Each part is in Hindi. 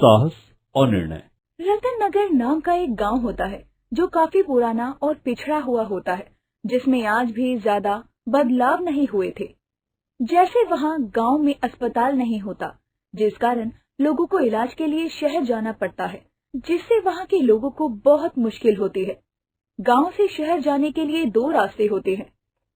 साहस और निर्णय। रतन नगर नाम का एक गांव होता है जो काफी पुराना और पिछड़ा हुआ होता है, जिसमें आज भी ज्यादा बदलाव नहीं हुए थे। जैसे वहाँ गांव में अस्पताल नहीं होता, जिस कारण लोगों को इलाज के लिए शहर जाना पड़ता है, जिससे वहाँ के लोगों को बहुत मुश्किल होती है। गांव से शहर जाने के लिए दो रास्ते होते हैं,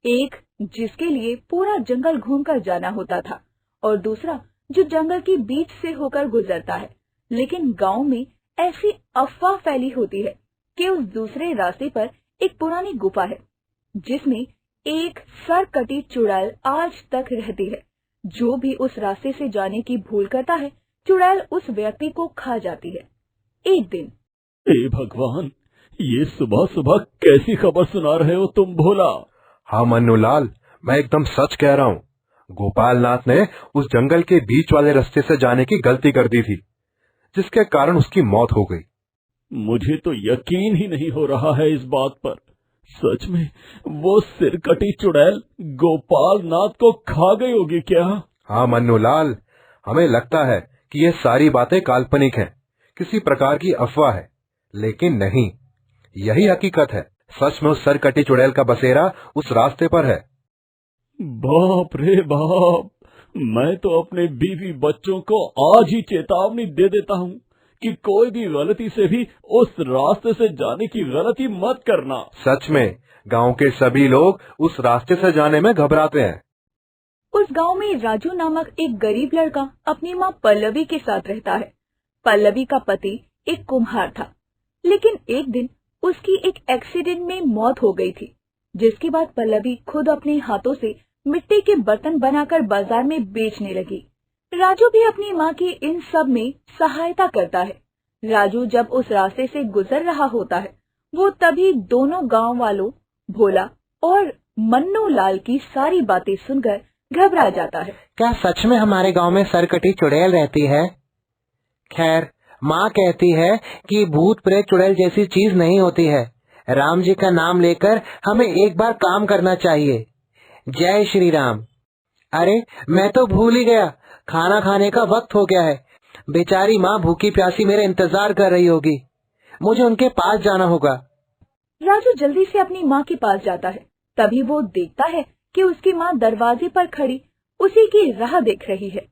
एक जिसके लिए पूरा जंगल घूमकर जाना होता था और दूसरा जो जंगल के बीच से होकर गुजरता है। लेकिन गांव में ऐसी अफवाह फैली होती है कि उस दूसरे रास्ते पर एक पुरानी गुफा है, जिसमें एक सरकटी चुड़ैल आज तक रहती है। जो भी उस रास्ते से जाने की भूल करता है, चुड़ैल उस व्यक्ति को खा जाती है। एक दिन, हे भगवान, ये सुबह सुबह कैसी खबर सुना रहे हो तुम भोला? हाँ मन्नूलाल, मैं एकदम सच कह रहा हूँ। गोपाल नाथ ने उस जंगल के बीच वाले रास्ते से जाने की गलती कर दी थी, जिसके कारण उसकी मौत हो गई। मुझे तो यकीन ही नहीं हो रहा है इस बात पर। सच में वो सिरकटी चुड़ैल गोपाल नाथ को खा गई होगी क्या? हाँ मन्नूलाल, हमें लगता है कि ये सारी बातें काल्पनिक हैं, किसी प्रकार की अफवाह है, लेकिन नहीं, यही हकीकत है। सच में उस सरकटी चुड़ैल का बसेरा उस रास्ते पर है। बाप रे बाप, मैं तो अपने बीवी बच्चों को आज ही चेतावनी दे देता हूँ कि कोई भी गलती से भी उस रास्ते से जाने की गलती मत करना। सच में गांव के सभी लोग उस रास्ते से जाने में घबराते हैं। उस गांव में राजू नामक एक गरीब लड़का अपनी माँ पल्लवी के साथ रहता है। पल्लवी का पति एक कुम्हार था, लेकिन एक दिन उसकी एक एक्सीडेंट में मौत हो गई थी, जिसके बाद पल्लवी खुद अपने हाथों से मिट्टी के बर्तन बनाकर बाजार में बेचने लगी। राजू भी अपनी माँ की इन सब में सहायता करता है। राजू जब उस रास्ते से गुजर रहा होता है, वो तभी दोनों गांव वालों भोला और मन्नू लाल की सारी बातें सुनकर घबरा जाता है। क्या सच में हमारे गांव में सरकटी चुड़ैल रहती है? खैर, माँ कहती है कि भूत प्रेत चुड़ैल जैसी चीज नहीं होती है। राम जी का नाम लेकर हमें एक बार काम करना चाहिए। जय श्री राम। अरे, मैं तो भूल ही गया, खाना खाने का वक्त हो गया है। बेचारी माँ भूखी प्यासी मेरा इंतजार कर रही होगी। मुझे उनके पास जाना होगा। राजू जल्दी से अपनी माँ के पास जाता है। तभी वो देखता है कि उसकी माँ दरवाजे पर खड़ी उसी की राह देख रही है।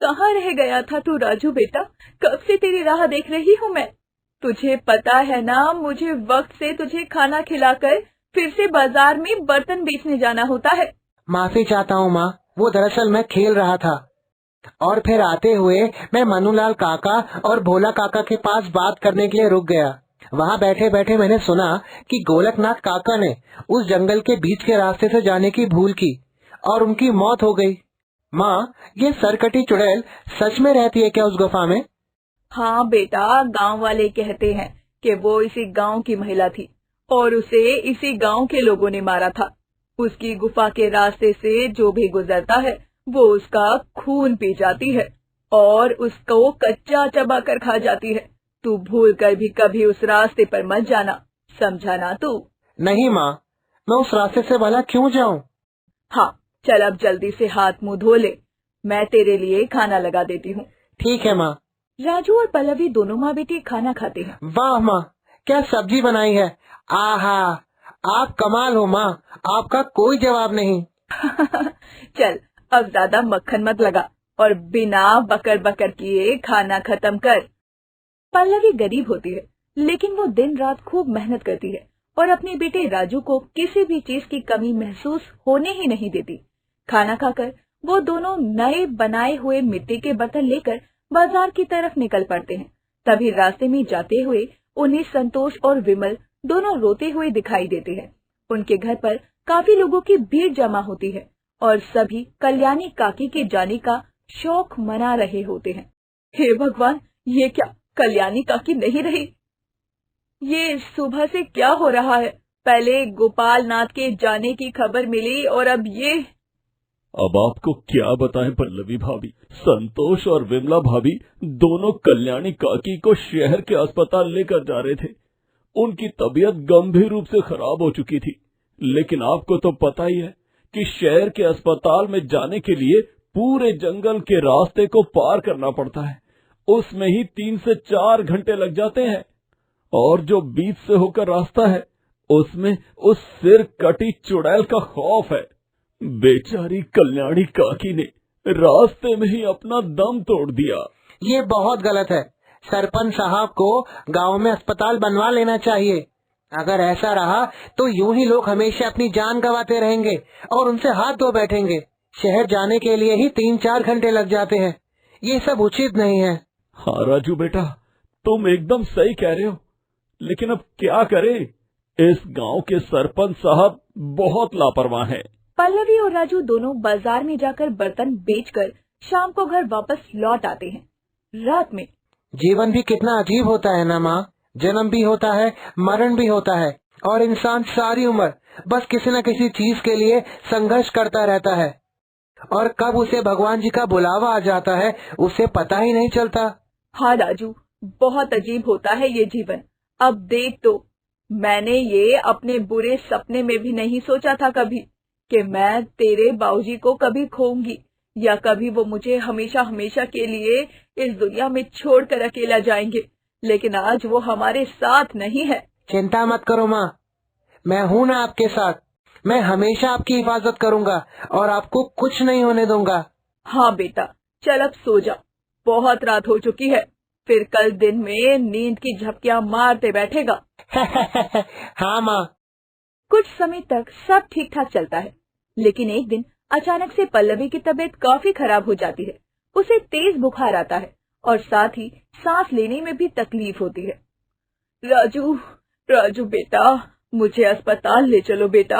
कहाँ रह गया था तू राजू बेटा? कब से तेरी राह देख रही हूँ मैं। तुझे पता है ना, मुझे वक्त से तुझे खाना खिलाकर फिर से बाजार में बर्तन बेचने जाना होता है। माफी चाहता हूँ माँ, वो दरअसल मैं खेल रहा था और फिर आते हुए मैं मनुलाल काका और भोला काका के पास बात करने के लिए रुक गया। वहाँ बैठे बैठे मैंने सुना कि गोलकनाथ काका ने उस जंगल के बीच के रास्ते से जाने की भूल की और उनकी मौत हो गई। माँ, ये सरकटी चुड़ैल सच में रहती है क्या उस गुफा में? हाँ बेटा, गांव वाले कहते हैं कि वो इसी गांव की महिला थी और उसे इसी गांव के लोगों ने मारा था। उसकी गुफा के रास्ते से जो भी गुजरता है, वो उसका खून पी जाती है और उसको कच्चा चबा कर खा जाती है। तू भूल कर भी कभी उस रास्ते पर मत जाना, समझा ना तू? नहीं माँ, मैं उस रास्ते से भला क्यों जाऊँ? हाँ, चल अब जल्दी से हाथ मुंह धो ले, मैं तेरे लिए खाना लगा देती हूँ। ठीक है माँ। राजू और पल्लवी दोनों माँ बेटी खाना खाते हैं। वाह माँ, क्या सब्जी बनाई है। आहा, आप कमाल हो माँ, आपका कोई जवाब नहीं। चल अब ज्यादा मक्खन मत लगा और बिना बकर बकर किए खाना खत्म कर। पल्लवी गरीब होती है, लेकिन वो दिन रात खूब मेहनत करती है और अपने बेटे राजू को किसी भी चीज की कमी महसूस होने ही नहीं देती। खाना खाकर वो दोनों नए बनाए हुए मिट्टी के बर्तन लेकर बाजार की तरफ निकल पड़ते हैं। तभी रास्ते में जाते हुए उन्हें संतोष और विमल दोनों रोते हुए दिखाई देते हैं। उनके घर पर काफी लोगों की भीड़ जमा होती है और सभी कल्याणी काकी के जाने का शौक मना रहे होते हैं। हे भगवान, ये क्या कल्याणी काकी नहीं रही? ये सुबह से क्या हो रहा है? पहले गोपाल नाथ के जाने की खबर मिली और अब ये। अब आपको क्या बताएं पल्लवी भाभी, संतोष और विमला भाभी दोनों कल्याणी काकी को शहर के अस्पताल लेकर जा रहे थे। उनकी तबीयत गंभीर रूप से खराब हो चुकी थी, लेकिन आपको तो पता ही है कि शहर के अस्पताल में जाने के लिए पूरे जंगल के रास्ते को पार करना पड़ता है उसमें ही 3 से 4 घंटे लग जाते हैं। और जो बीच से होकर रास्ता है उसमें उस सिर कटी चुड़ैल का खौफ है। बेचारी कल्याणी काकी ने रास्ते में ही अपना दम तोड़ दिया। ये बहुत गलत है। सरपंच साहब को गांव में अस्पताल बनवा लेना चाहिए। अगर ऐसा रहा तो यूं ही लोग हमेशा अपनी जान गंवाते रहेंगे और उनसे हाथ धो बैठेंगे। शहर जाने के लिए ही 3-4 घंटे लग जाते हैं। ये सब उचित नहीं है। हाँ राजू बेटा, तुम एकदम सही कह रहे हो, लेकिन अब क्या करें? इस गांव के सरपंच साहब बहुत लापरवाह हैं। पल्लवी और राजू दोनों बाजार में जाकर बर्तन बेचकर शाम को घर वापस लौट आते हैं। रात में जीवन भी कितना अजीब होता है ना माँ। जन्म भी होता है, मरण भी होता है, और इंसान सारी उम्र बस किसी न किसी चीज के लिए संघर्ष करता रहता है, और कब उसे भगवान जी का बुलावा आ जाता है उसे पता ही नहीं चलता। हाँ राजू, बहुत अजीब होता है ये जीवन। अब देख तो, मैंने ये अपने बुरे सपने में भी नहीं सोचा था कभी कि मैं तेरे बाबूजी को कभी खोऊंगी, या कभी वो मुझे हमेशा हमेशा के लिए इस दुनिया में छोड़कर अकेला जाएंगे। लेकिन आज वो हमारे साथ नहीं है। चिंता मत करो माँ, मैं हूँ ना आपके साथ। मैं हमेशा आपकी हिफाजत करूँगा और आपको कुछ नहीं होने दूंगा। हाँ बेटा, चल अब सो जा, बहुत रात हो चुकी है। फिर कल दिन में नींद की झपकियाँ मारते बैठेगा। हाँ माँ। कुछ समय तक सब ठीक ठाक चलता है, लेकिन एक दिन अचानक से पल्लवी की तबीयत काफी खराब हो जाती है। उसे तेज बुखार आता है और साथ ही सांस लेने में भी तकलीफ होती है। राजू, राजू बेटा, मुझे अस्पताल ले चलो बेटा।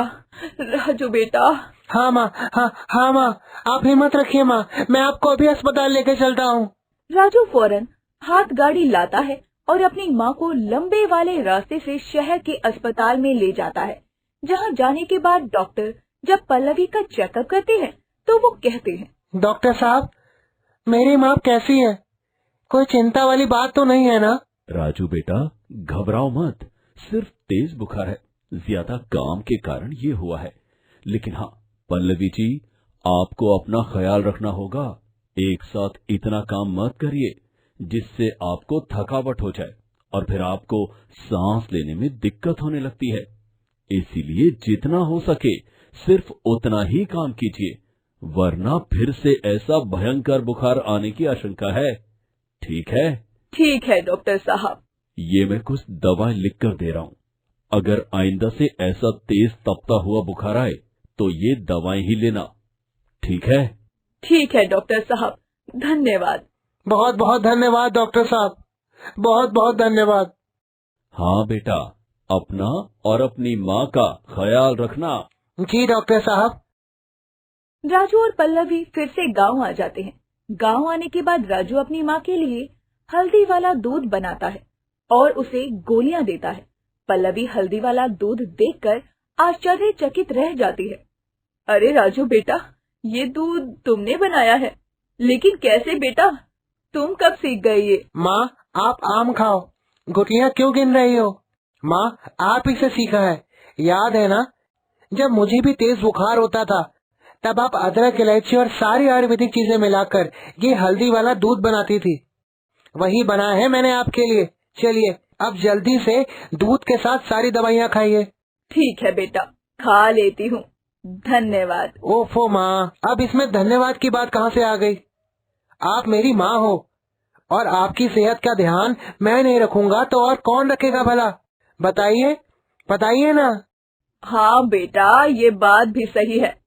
राजू बेटा। हाँ माँ, हाँ माँ, आप हिम्मत रखिए माँ, मैं आपको अभी अस्पताल लेके चलता हूँ। राजू फौरन हाथ गाड़ी लाता है और अपनी माँ को लंबे वाले रास्ते से शहर के अस्पताल में ले जाता है, जहाँ जाने के बाद डॉक्टर जब पल्लवी का चेकअप करते हैं तो वो कहते हैं, डॉक्टर साहब, मेरी माँ कैसी है? कोई चिंता वाली बात तो नहीं है ना? राजू बेटा, घबराओ मत, सिर्फ तेज बुखार है, ज्यादा काम के कारण ये हुआ है। लेकिन हाँ पल्लवी जी, आपको अपना ख्याल रखना होगा। एक साथ इतना काम मत करिए जिससे आपको थकावट हो जाए और फिर आपको सांस लेने में दिक्कत होने लगती है। इसीलिए जितना हो सके सिर्फ उतना ही काम कीजिए, वरना फिर से ऐसा भयंकर बुखार आने की आशंका है। ठीक है? ठीक है डॉक्टर साहब। ये मैं कुछ दवाएं लिख कर दे रहा हूँ। अगर आइंदा से ऐसा तेज तपता हुआ बुखार आए तो ये दवाएं ही लेना। ठीक है? ठीक है डॉक्टर साहब, धन्यवाद। बहुत बहुत धन्यवाद डॉक्टर साहब, बहुत बहुत धन्यवाद। हाँ बेटा, अपना और अपनी माँ का ख्याल रखना। जी डॉक्टर साहब। राजू और पल्लवी फिर से गांव आ जाते हैं। गांव आने के बाद राजू अपनी माँ के लिए हल्दी वाला दूध बनाता है और उसे गोलियां देता है। पल्लवी हल्दी वाला दूध देखकर आश्चर्यचकित रह जाती है। अरे राजू बेटा, ये दूध तुमने बनाया है, लेकिन कैसे बेटा? तुम कब सीख गए ये? माँ, आप आम खाओ, गुठलियाँ क्यों गिन रही हो? माँ, आप ही से सीखा है, याद है ना? जब मुझे भी तेज बुखार होता था तब आप अदरक, इलायची और सारी आयुर्वेदिक चीजें मिलाकर ये हल्दी वाला दूध बनाती थी। वही बनाया है मैंने आपके लिए। चलिए अब जल्दी से दूध के साथ सारी दवाइयाँ खाइए। ठीक है बेटा, खा लेती हूँ, धन्यवाद। ओफो माँ, अब इसमें धन्यवाद की बात कहाँ से आ गई? आप मेरी माँ हो और आपकी सेहत का ध्यान मैं नहीं रखूंगा तो और कौन रखेगा भला? बताइए, बताइए ना। हाँ बेटा, ये बात भी सही है।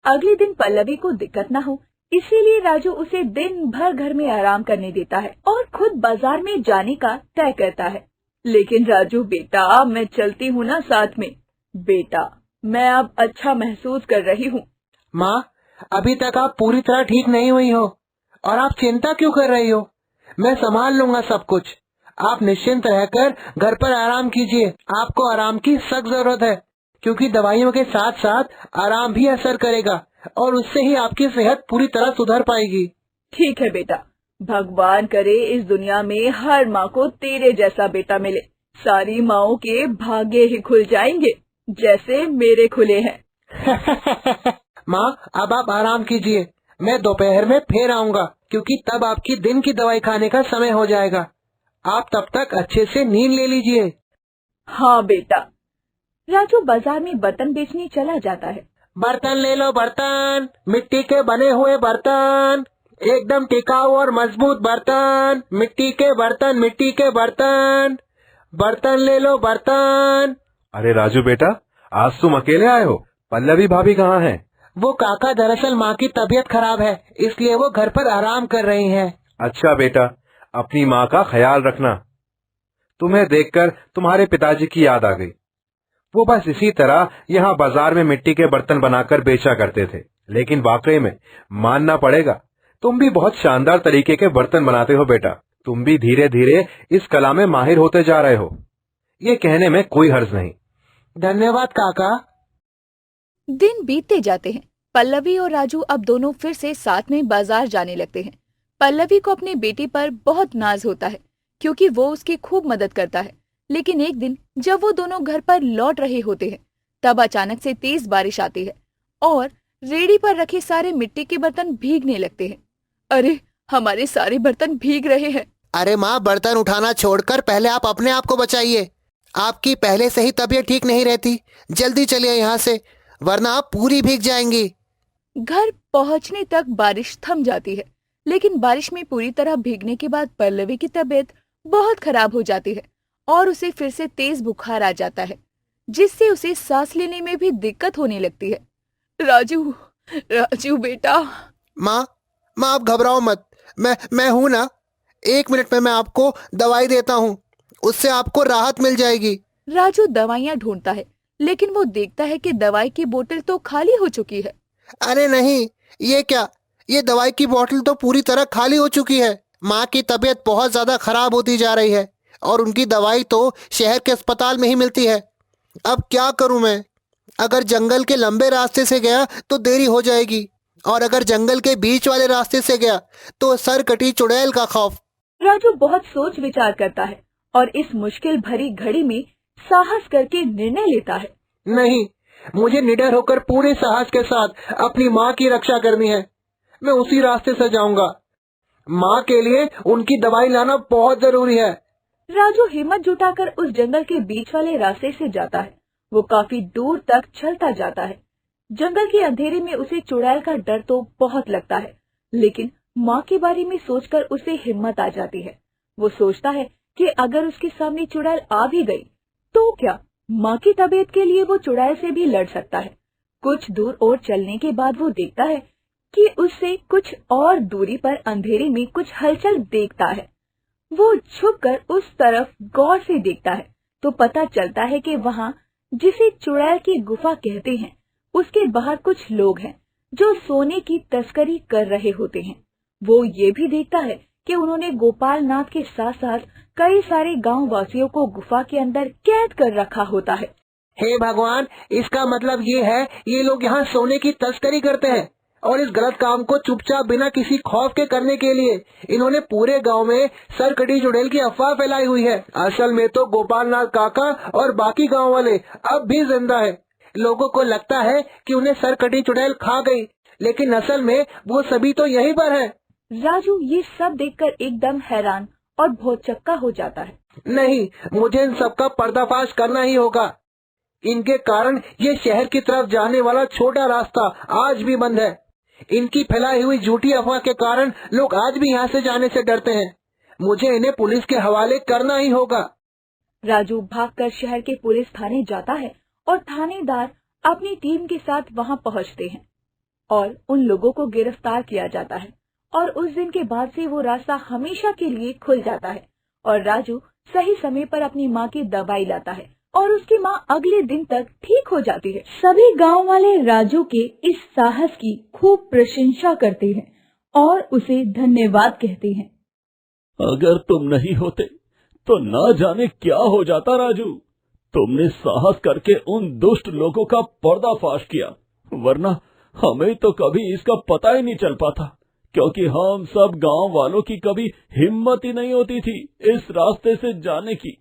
अगले दिन पल्लवी को दिक्कत न हो, इसीलिए राजू उसे दिन भर घर में आराम करने देता है और खुद बाजार में जाने का तय करता है। लेकिन राजू बेटा, मैं चलती हूँ ना साथ में। बेटा, मैं अब अच्छा महसूस कर रही हूँ। माँ, अभी तक आप पूरी तरह ठीक नहीं हुई हो और आप चिंता क्यों कर रही हो? मैं संभाल लूंगा सब कुछ। आप निश्चिंत रहकर घर पर आराम कीजिए। आपको आराम की सख्त जरूरत है, क्योंकि दवाइयों के साथ साथ आराम भी असर करेगा और उससे ही आपकी सेहत पूरी तरह सुधर पाएगी। ठीक है बेटा, भगवान करे इस दुनिया में हर माँ को तेरे जैसा बेटा मिले। सारी माँओं के भाग्य ही खुल जाएंगे जैसे मेरे खुले हैं। माँ, अब आप आराम कीजिए, मैं दोपहर में फिर आऊंगा, क्योंकि तब आपकी दिन की दवाई खाने का समय हो जाएगा। आप तब तक अच्छे से नींद ले लीजिए। हाँ बेटा। राजू बाजार में बर्तन बेचने चला जाता है। बर्तन ले लो, बर्तन, मिट्टी के बने हुए बर्तन, एकदम टिकाऊ और मजबूत बर्तन, मिट्टी के बर्तन, मिट्टी के बर्तन, बर्तन ले लो, बर्तन। अरे राजू बेटा, आज तुम अकेले आए हो? पल्लवी भाभी कहाँ हैं? वो काका दरअसल माँ की तबीयत खराब है, इसलिए वो घर पर आराम कर रही हैं। अच्छा बेटा, अपनी माँ का ख्याल रखना। तुम्हें देखकर तुम्हारे पिताजी की याद आ गई। वो बस इसी तरह यहाँ बाजार में मिट्टी के बर्तन बनाकर बेचा करते थे। लेकिन वाकई में मानना पड़ेगा, तुम भी बहुत शानदार तरीके के बर्तन बनाते हो बेटा। तुम भी धीरे धीरे इस कला में माहिर होते जा रहे हो, ये कहने में कोई हर्ज नहीं। धन्यवाद काका। दिन बीतते जाते हैं। पल्लवी और राजू अब दोनों फिर से साथ में बाजार जाने लगते हैं। पल्लवी को अपने बेटे पर बहुत नाज होता है, क्योंकि वो उसकी खूब मदद करता है। लेकिन एक दिन जब वो दोनों घर पर लौट रहे होते हैं, तब अचानक से तेज बारिश आती है और रेडी पर रखे सारे मिट्टी के बर्तन भीगने लगते हैं। अरे, हमारे सारे बर्तन भीग रहे हैं। अरे माँ, बर्तन उठाना छोड़कर पहले आप अपने आप को बचाइए। आपकी पहले से ही तबीयत ठीक नहीं रहती। जल्दी चलिए यहाँ से, वरना आप पूरी भीग जाएंगी। घर पहुंचने तक बारिश थम जाती है, लेकिन बारिश में पूरी तरह भीगने के बाद पल्लवी की तबीयत बहुत खराब हो जाती है और उसे फिर से तेज बुखार आ जाता है, जिससे उसे सांस लेने में भी दिक्कत होने लगती है। राजू, राजू बेटा। माँ, आप घबराओ मत, मैं हूँ ना। 1 मिनट में मैं आपको दवाई देता हूँ, उससे आपको राहत मिल जाएगी। राजू दवाइयाँ ढूंढता है, लेकिन वो देखता है कि दवाई की बोतल तो खाली हो चुकी है। अरे नहीं, ये क्या, ये दवाई की बोतल तो पूरी तरह खाली हो चुकी है। माँ की तबीयत बहुत ज्यादा खराब होती जा रही है और उनकी दवाई तो शहर के अस्पताल में ही मिलती है। अब क्या करूँ मैं? अगर जंगल के लंबे रास्ते से गया तो देरी हो जाएगी, और अगर जंगल के बीच वाले रास्ते से गया तो सर कटी चुड़ैल का खौफ। राजू बहुत सोच विचार करता है और इस मुश्किल भरी घड़ी में साहस करके निर्णय लेता है। नहीं, मुझे निडर होकर पूरे साहस के साथ अपनी माँ की रक्षा करनी है। मैं उसी रास्ते से जाऊंगा। माँ के लिए उनकी दवाई लाना बहुत जरूरी है। राजू हिम्मत जुटाकर उस जंगल के बीच वाले रास्ते से जाता है। वो काफी दूर तक चलता जाता है। जंगल के अंधेरे में उसे चुड़ैल का डर तो बहुत लगता है, लेकिन माँ के बारे में सोचकर उसे हिम्मत आ जाती है। वो सोचता है कि अगर उसके सामने चुड़ैल आ भी गई तो क्या, माँ की तबीयत के लिए वो चुड़ैल से भी लड़ सकता है। कुछ दूर और चलने के बाद वो देखता है कि उससे कुछ और दूरी पर अंधेरे में कुछ हलचल देखता है। वो छुपकर उस तरफ गौर से देखता है तो पता चलता है कि वहाँ, जिसे चुड़ैल की गुफा कहते हैं, उसके बाहर कुछ लोग हैं जो सोने की तस्करी कर रहे होते हैं। वो ये भी देखता है कि उन्होंने गोपाल नाथ के साथ साथ कई सारे गांव वासियों को गुफा के अंदर कैद कर रखा होता है। हे भगवान, इसका मतलब ये है, ये लोग यहाँ सोने की तस्करी करते हैं और इस गलत काम को चुपचाप बिना किसी खौफ के करने के लिए इन्होंने पूरे गांव में सरकटी चुड़ैल की अफवाह फैलाई हुई है। असल में तो गोपाल नाथ काका और बाकी गांव वाले अब भी जिंदा है। लोगों को लगता है कि उन्हें सरकटी चुड़ैल खा गई, लेकिन असल में वो सभी तो यहीं पर है। राजू ये सब देखकर एकदम हैरान और भौचक्का हो जाता है। नहीं, मुझे इन सब का पर्दाफाश करना ही होगा। इनके कारण ये शहर की तरफ जाने वाला छोटा रास्ता आज भी बंद है। इनकी फैलाई हुई झूठी अफवाह के कारण लोग आज भी यहाँ से जाने से डरते हैं। मुझे इन्हें पुलिस के हवाले करना ही होगा। राजू भागकर शहर के पुलिस थाने जाता है और थानेदार अपनी टीम के साथ वहां पहुंचते हैं और उन लोगों को गिरफ्तार किया जाता है। और उस दिन के बाद से वो रास्ता हमेशा के लिए खुल जाता है और राजू सही समय पर अपनी माँ की दवाई लाता है और उसकी माँ अगले दिन तक ठीक हो जाती है। सभी गांव वाले राजू के इस साहस की खूब प्रशंसा करते हैं और उसे धन्यवाद कहते हैं। अगर तुम नहीं होते तो ना जाने क्या हो जाता राजू। तुमने साहस करके उन दुष्ट लोगों का पर्दाफाश किया, वरना हमें तो कभी इसका पता ही नहीं चल पाता, क्योंकि हम सब गांव वालों की कभी हिम्मत ही नहीं होती थी इस रास्ते से जाने की।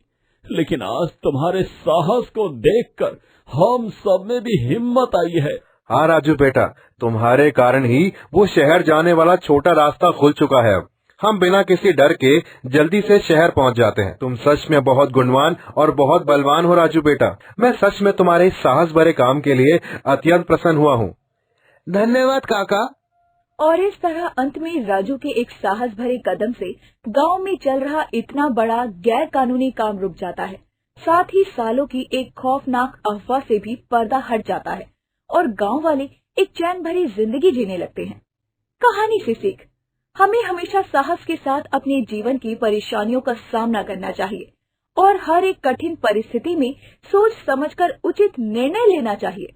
लेकिन आज तुम्हारे साहस को देखकर हम सब में भी हिम्मत आई है। हाँ राजू बेटा, तुम्हारे कारण ही वो शहर जाने वाला छोटा रास्ता खुल चुका है। अब हम बिना किसी डर के जल्दी से शहर पहुंच जाते हैं। तुम सच में बहुत गुणवान और बहुत बलवान हो राजू बेटा। मैं सच में तुम्हारे इस साहस भरे काम के लिए अत्यंत प्रसन्न हुआ हूँ। धन्यवाद काका। और इस तरह अंत में राजू के एक साहस भरे कदम से गांव में चल रहा इतना बड़ा गैर कानूनी काम रुक जाता है। साथ ही सालों की एक खौफनाक अफवाह से भी पर्दा हट जाता है और गांव वाले एक चैन भरी जिंदगी जीने लगते हैं। कहानी से सीख, हमें हमेशा साहस के साथ अपने जीवन की परेशानियों का सामना करना चाहिए और हर एक कठिन परिस्थिति में सोच समझकर उचित निर्णय लेना चाहिए।